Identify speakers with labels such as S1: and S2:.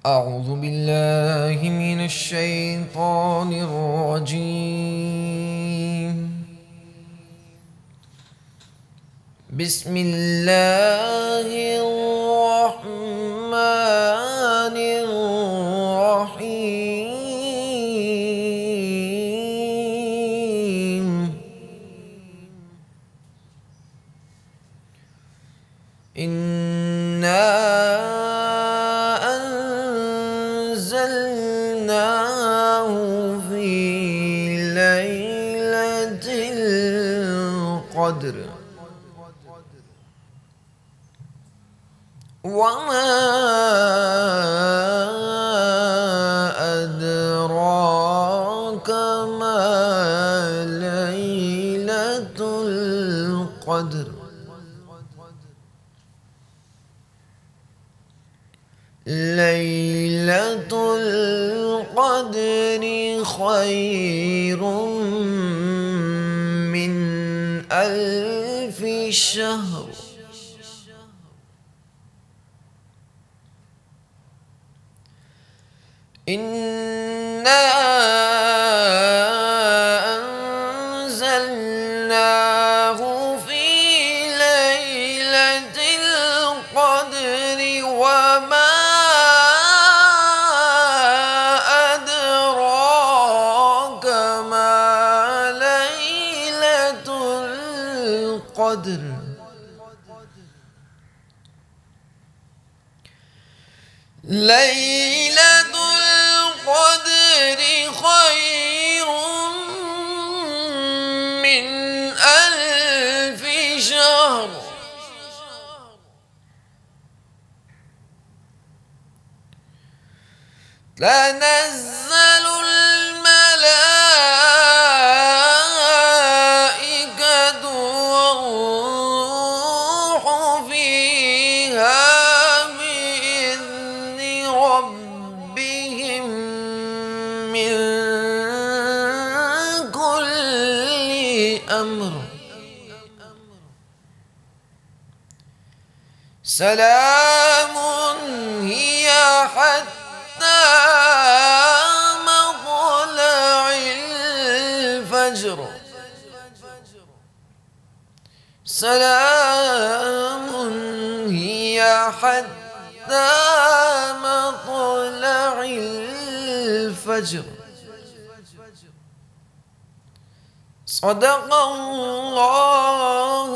S1: أعوذ بالله من الشيطان الرجيم. بسم الله الرحمن الرحيم. إنا أنزلناه في ليلة القدر وما أدراك ما ليلة القدر. ليلة القدر خير من 1000 شهر. إنا أنزلناه في ليلة القدر وما أدراك ما ليلة القدر. ليلة القدر خير من 1000 شهر. تنزل الملائكة والروح فيها بإذن ربهم من كل أمر. سلام هي حتى مطلع الفجر. سلام هي حتى مطلع الفجر. صدق الله